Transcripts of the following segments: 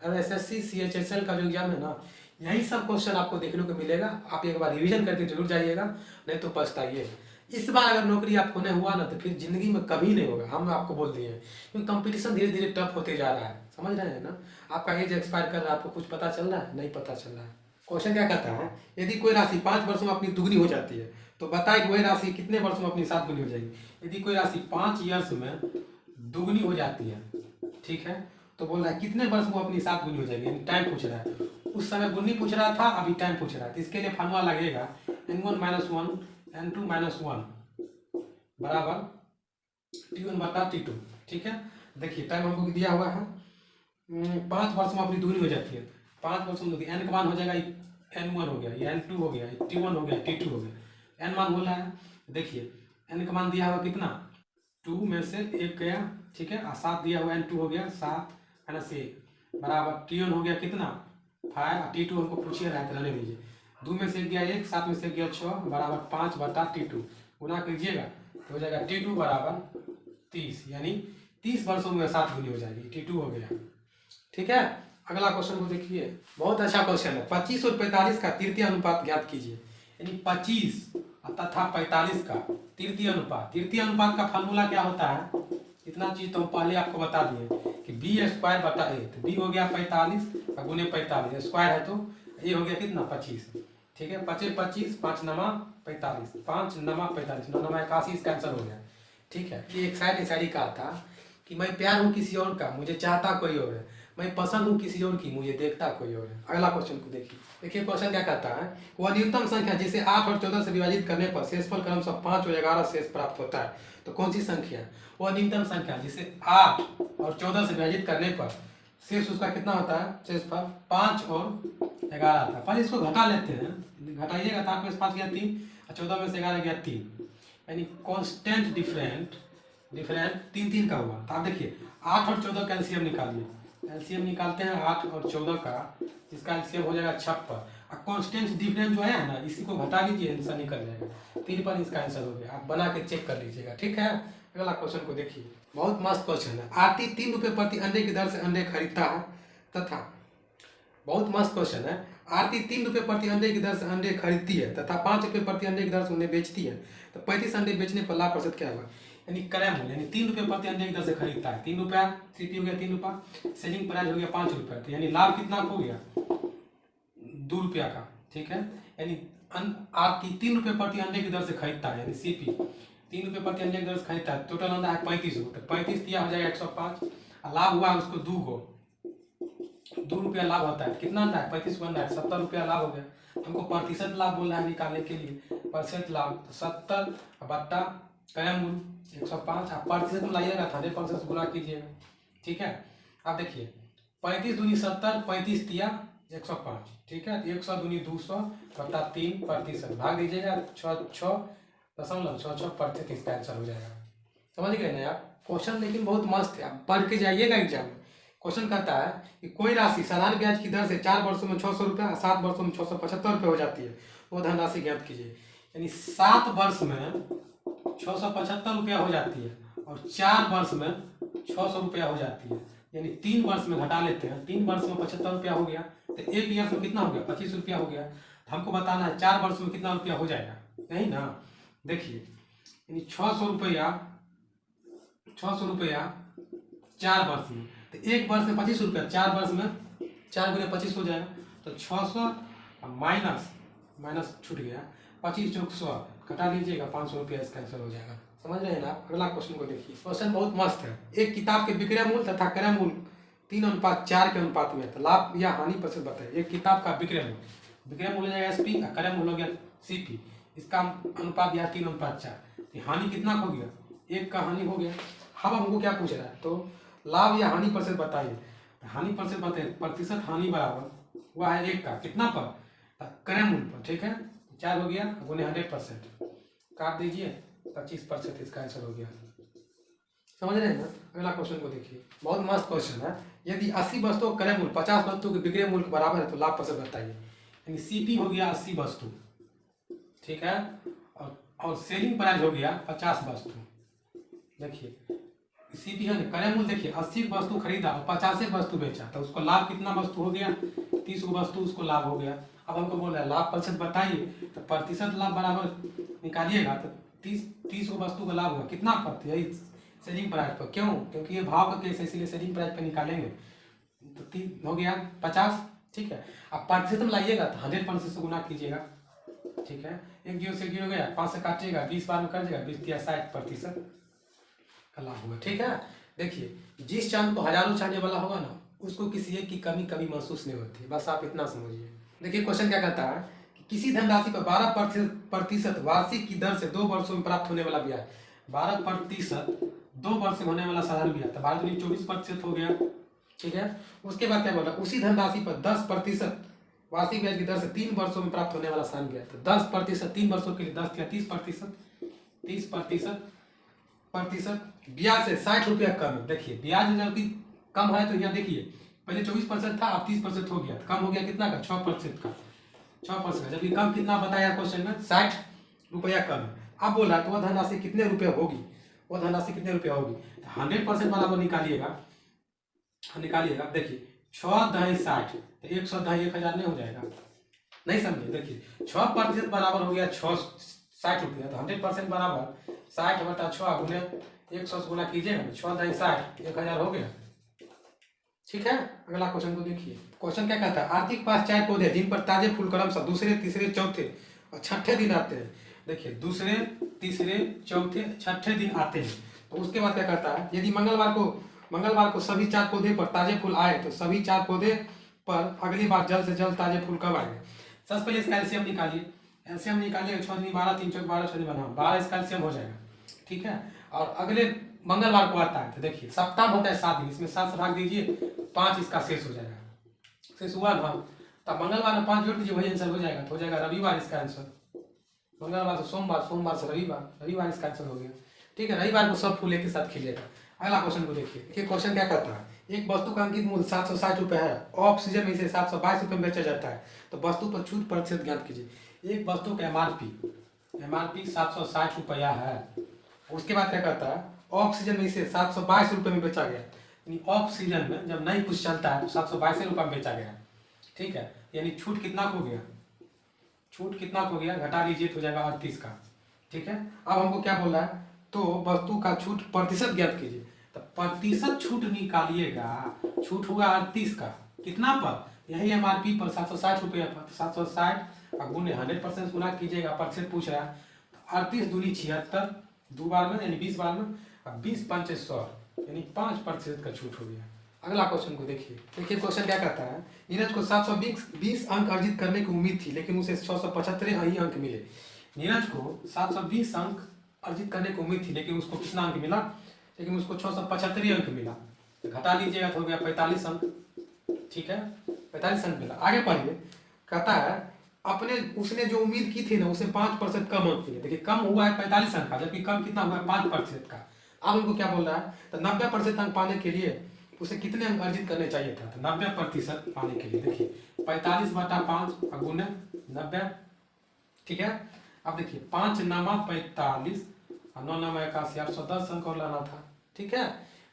और SSC CHSL का जो एग्जाम है ना, यही सब क्वेश्चन आपको देखने को मिलेगा। आप एक बार रिवीजन करके जरूर जाइएगा, नहीं तो पछताइए। इस बार अगर नौकरी आपको नहीं हुआ ना, तो फिर जिंदगी में कभी नहीं होगा, हम आपको बोल दिए हैं। क्योंकि कंपटीशन धीरे धीरे टफ होते जा रहा है, समझ रहे हैं ना। आपका एज एक्सपायर कर रहा है, आपको कुछ पता चल रहा है? नहीं पता चल रहा है। क्वेश्चन क्या कहता है, यदि कोई राशि 5 वर्षों में अपनी दुगनी हो जाती है, तो बताए कि वही राशि कितने वर्षों में अपनी 7 गुनी हो जाएगी। यदि कोई राशि 5 ईयर्स में दुगनी हो जाती है, ठीक है, तो बोल रहा है कितने वर्ष में अपनी 7 गुनी हो जाएगी, यानी टाइम पूछ रहा है। उस समय गुनी पूछ रहा था, अभी टाइम पूछ रहा है। तो इसके लिए फार्मूला लगेगा n1 - 1 n2 - 1 बराबर t1 बटा t2, ठीक है। देखिए टाइम हमको दिया हुआ है 5 वर्ष में अपनी दुगनी हो जाती है। 5 वर्ष में n का मान हो जाएगा n1 हो गया, ये n2 हो गया, t1 हो गया, t2 हो गया, n मान हो रहा है। देखिए n का मान दिया हुआ कितना, 2 में से 1 गया, ठीक है, और 7 दिया हुआ n2 हो गया 7 - 1 बराबर t1 हो गया कितना 5, t2 हमको पूछिए रहा है तो रहने दीजिए। 2 में से 1 गया 1, 7 में से 1 गया 6 बराबर 5 बटा t2 गुना कीजिएगा तो हो जाएगा t2 बराबर 30, यानी 30 वर्षों में 7 गुनी हो जाएगी, t2 हो गया, ठीक है। अगला क्वेश्चन को देखिए, बहुत अच्छा क्वेश्चन है। 25 और 45 का तृतीय अनुपात ज्ञात कीजिए। यानी 25 तथा 45 का तृतीय अनुपात। तृतीय अनुपात का फार्मूला क्या होता है, इतना चीज तो हम पहले आपको बता दिए कि बी स्क्वायर बटा ए। तो बी हो गया 45 और गुने 45 स्क्वायर है, तो ए हो गया कितना 25, ठीक है। 25 25 5 नमा 45, 5 नमा 45, 9 नमा 81, इसका आंसर हो गया, ठीक है। ये एक शायरी शायरी कहा था कि मैं प्यार हूँ किसी और का, मुझे चाहता कोई और है, मैं पसंद हूँ किसी और की, मुझे देखता कोई और है। अगला क्वेश्चन को देखिए। देखिए क्वेश्चन क्या कहता है, वह न्यूनतम संख्या जिसे 8 और 14 से विभाजित करने पर शेषफल क्रमशः 5 और 11 शेष प्राप्त होता है, तो कौन सी संख्या है वह न्यूनतम संख्या जिसे 8 और 14 से विभाजित करने पर शेष उसका कितना होता है, शेषफल 5 और 11 आता है। पहले इसको घटा लेते हैं, घटाइएगा तो 8 में से 5 गया 3 और 14 में से 11 गया 3, यानी कॉन्स्टेंट डिफरेंट डिफरेंट 3 3 का हुआ। तो आप देखिए 8 और 14 का एलसीएम निकालिए, एलसीएम निकालते हैं 8 और 14 का, इसका एलसीएम हो जाएगा 56। और कांस्टेंट डिफरेंस जो है ना, इसी को घटा लीजिए, आंसर निकल जाएगा 3 पर, इसका आंसर हो गया। आप बना के चेक कर लीजिएगा, ठीक है। अगला क्वेश्चन को देखिए, बहुत मस्त क्वेश्चन है। आरती 3 रुपये प्रति अंडे की दर से अंडे खरीदता है तथा, बहुत मस्त क्वेश्चन है। आरती 3 रुपये प्रति अंडे की दर से अंडे खरीदती है तथा 5 रुपये प्रति अंडे की दर से उन्हें बेचती है, तो 35 अंडे बेचने पर लाभ प्रतिशत क्या होगा। यानी क्रय मूल्य, यानी 3 रुपये प्रति अंडे की दर से खरीदता है, 3 रुपया, सीपी हो गया 3 रुपया, सेलिंग प्राइस हो गया 5 रुपया, तो यानी लाभ कितना हो गया 2 रुपया का, ठीक है। यानी आरती 3 रुपये प्रति अंडे की दर से खरीदता है, यानी सीपी 3 रुपये प्रति अंडे की दर से खरीदता है, टोटल अंडा है 35 रुपये, तो 35 दिया हो जाएगा 105, लाभ हुआ है उसको 2 रुपया लाभ होता है। कितना अंडा है 35 को अंडा है, 70 रुपया लाभ हो गया। हमको प्रतिशत लाभ बोल रहा है निकालने के लिए, प्रतिशत लाभ 70 बट्टा क्रय मूल्य 105, आप प्रतिशत में लाइएगा 100% गुना कीजिएगा, ठीक है। आप देखिए 35 दूनी 70, 35 दिया 105, ठीक है। 100 दूनी 200 बट्टा 3 प्रतिशत, भाग दीजिएगा 6.66%, इसका आंसर हो जाएगा। समझ गए ना आप क्वेश्चन, लेकिन बहुत मस्त है, आप पढ़ के जाइएगा एग्जाम में। क्वेश्चन कहता है कि कोई राशि साधारण ब्याज की दर से 4 वर्षों में 600 रुपया, 7 वर्षों में 675 रुपये हो जाती है, वो धनराशि ज्ञात कीजिए। यानी 7 वर्ष में 675 रुपया हो जाती है और 4 वर्ष में 600 रुपया हो जाती है, यानी 3 वर्ष में घटा लेते हैं, 3 वर्ष में 75 रुपया हो गया, तो 1 ईयर में कितना हो गया 25 रुपया हो गया। तो हमको बताना है 4 वर्ष में कितना रुपया हो जाएगा, नहीं ना। देखिए यानी 600 रुपया 4 वर्ष में, तो 1 वर्ष में 25 रुपया, 4 वर्ष में 4 गुने 25 हो जाएगा, तो 600 माइनस छूट गया 25 चौक 100, घटा लीजिएगा 500 रुपया, इसका आंसर हो जाएगा। समझ रहे हैं ना आप। अगला क्वेश्चन को देखिए, क्वेश्चन बहुत मस्त है। एक किताब के विक्रय मूल्य तथा क्रय मूल्य 3:4 के अनुपात में है, तो लाभ या हानि प्रतिशत बताइए। एक किताब का विक्रय मूल्य हो जाएगा एसपी, क्रय मूल्य हो गया सीपी, इसका अनुपात दिया 3:4, हानि कितना हो गया 1 का हानि हो गया। अब हमको क्या पूछ रहा है, तो लाभ या हानि प्रतिशत बताइए। हानि प्रतिशत बताइए, प्रतिशत हानि बराबर हुआ है 1 का कितना पर, क्रय मूल्य पर, ठीक है। 4 हो गया गुने 100%, काट दीजिए 25%, इसका आंसर हो गया। समझ रहे हैं ना। अगला क्वेश्चन को देखिए, बहुत मस्त क्वेश्चन है। यदि 80 वस्तुओं का क्रय मूल्य 50 वस्तुओं के विक्रय मूल्य के बराबर है, तो लाभ प्रतिशत बताइए। यानी सीपी हो गया 80 वस्तु, ठीक है, और सेलिंग प्राइस हो गया 50 वस्तु। देखिए सीपी है ना, क्रय मूल्य देखिए 80 वस्तु खरीदा और 50 वस्तु बेचा, तो उसको लाभ कितना वस्तु हो गया, 30 वस्तु उसको लाभ हो गया। अब हमको बोल रहा है लाभ प्रतिशत बताइए, तो प्रतिशत लाभ बराबर निकालिएगा तो 30 वस्तु का लाभ होगा कितना प्रतिशत, यही सेलिंग प्राइस पर। क्यों? क्योंकि ये भाव का केस है, इसलिए सेलिंग प्राइस पर निकालेंगे। तो 30 हो गया 50, ठीक है। अब प्रतिशत में लाइएगा तो 100% से गुना कीजिएगा, ठीक है। 1 जीरो से 0 गया, 5 से काटिएगा, 20 बार में कर देगा, 20 या 60% का लाभ होगा, ठीक है। देखिए जिस चांद को हजारों चाहने वाला होगा ना, उसको किसी एक की कमी कभी महसूस नहीं होती, बस आप इतना समझिए। देखिए क्वेश्चन क्या कहता है कि किसी धनराशि पर 12% वार्षिक की दर से 2 वर्षों में प्राप्त होने वाला ब्याज, 12% 2 वर्ष में होने वाला साधारण ब्याज, तो 12 24% हो गया, ठीक है। उसके बाद क्या बोला, उसी धनराशि पर 10% वार्षिक ब्याज की दर से 3 वर्षों में प्राप्त होने वाला साधारण ब्याज, तो 10% 3 वर्षों के लिए 10 या 30% ब्याज से 60 रुपया कम। देखिए ब्याज जब भी कम है तो यहाँ देखिए पहले 24% था, अब 30% हो गया, तो कम हो गया कितना का, 6% का, 6%। जबकि कम कितना बताया क्वेश्चन में, 60 रुपया कम। अब बोला तो वह धनराशि कितने रुपये होगी, वो धनराशि कितने रुपये होगी, 100% बराबर निकालिएगा, निकालिएगा। देखिए 6 दही 60, तो 100 दही 1000 नहीं हो जाएगा, नहीं समझे। देखिए 6% बराबर हो गया 60 रुपया, तो 100% बराबर 60/6 गुने 100 से गुना कीजिएगा, 6 दही 60, 1000 हो गया, ठीक है। अगला क्वेश्चन को देखिए, क्वेश्चन क्या कहता है, आर्थिक पास 4 पौधे जिन पर ताजे फूल क्रमशः दूसरे, तीसरे, चौथे और छठे दिन आते हैं। देखिए दूसरे, तीसरे, चौथे, छठे दिन आते हैं। तो उसके बाद क्या कहता है, यदि मंगलवार को सभी 4 पौधे पर ताजे फूल आए, तो सभी 4 पौधे पर अगली बार जल्द से जल्द ताजे फूल कब आएंगे। सबसे पहले इसका एलसीएम निकालिए, एलसीएम निकालिए, 6 दूनी 12, 3 चौक 12, 6 दूनी 12, 12 इसका एलसीएम हो जाएगा, ठीक है। और अगले मंगलवार को आता है, तो देखिए सप्ताह होता है 7 दिन, इसमें 7 से भाग दीजिए, 5 इसका शेष हो जाएगा, शेष हुआ ना, तब मंगलवार में 5 जोड़ दीजिए, वही आंसर हो जाएगा, तो हो जाएगा रविवार इसका आंसर। मंगलवार से सोमवार, सोमवार से रविवार, रविवार इसका आंसर हो गया, ठीक है। रविवार को सब फूल एक साथ खिलेगा। अगला क्वेश्चन को देखिए, क्वेश्चन क्या कहता है, एक वस्तु का अंकित मूल्य 760 रुपये है, ऑफ सीजन में इसे 722 रुपये में बेचा जाता है, तो वस्तु पर छूट प्रतिशत ज्ञात कीजिए। एक वस्तु का एमआरपी 760 रुपया है, उसके बाद क्या कहता है, ऑफ सीजन में इसे 722 रुपये में बेचा गया, यानी ऑफ सीजन में जब नहीं कुछ चलता है तो 722 रुपये में बेचा गया, ठीक है। यानी छूट कितना हो गया, छूट कितना हो गया, घटा लीजिए तो हो जाएगा 38 का, ठीक है। अब हमको क्या बोला है, तो वस्तु का छूट प्रतिशत ज्ञात कीजिए, तो प्रतिशत छूट निकालिएगा, छूट हुआ 38 का, कितना पर, यही एमआरपी पर 760 रुपये पर, 760 और गुने 100% गुना कीजिएगा, प्रतिशत पूछ रहा है, 38 दूनी 76, 2 बार में यानी 20 बार में, अब 20 5 100 यानी 5% का छूट हो गया। अगला क्वेश्चन को देखिए, क्वेश्चन क्या कहता है, नीरज को 720 अंक अर्जित करने की उम्मीद थी, लेकिन उसे 675 ही अंक मिले। नीरज को 720 अंक अर्जित करने की उम्मीद थी, लेकिन उसको कितना अंक मिला, लेकिन उसको 675 अंक मिला, घटा लीजिएगा तो हो गया 45 अंक, ठीक है, 45 अंक मिला। आगे पढ़िए, कहता है उसने जो उम्मीद की थी ना, उसे 5% कम अंक मिले। देखिए कम हुआ है 45 अंक का, जबकि कम कितना हुआ है 5% का। अब उनको क्या बोल रहा है, तो 90% अंक पाने के लिए उसे कितने अंक अर्जित करने चाहिए था, तो 90% पाने के लिए देखिए 45/5 गुने 90, ठीक है। अब देखिए 5 नामा 45 और 9 नामा 81, 810 अंक और लाना था, ठीक है।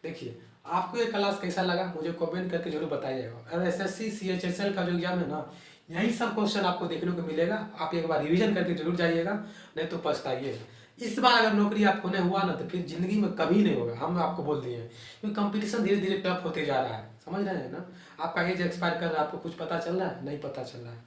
देखिए आपको ये क्लास कैसा लगा मुझे कमेंट करके जरूर बताइएगा। और एसएससी सीएचएसएल का जो एग्जाम है ना, यही सब क्वेश्चन आपको देखने को मिलेगा, आप एक बार रिवीजन करके जरूर जाइएगा, नहीं तो पछताइए। इस बार अगर नौकरी आपको नहीं हुआ ना, तो फिर जिंदगी में कभी नहीं होगा, हम आपको बोल दिए हैं, क्योंकि कंपटीशन धीरे धीरे टफ होते जा रहा है, समझ रहे हैं ना। आपका एज एक्सपायर कर रहा है, आपको कुछ पता चल रहा है, नहीं पता चल रहा है।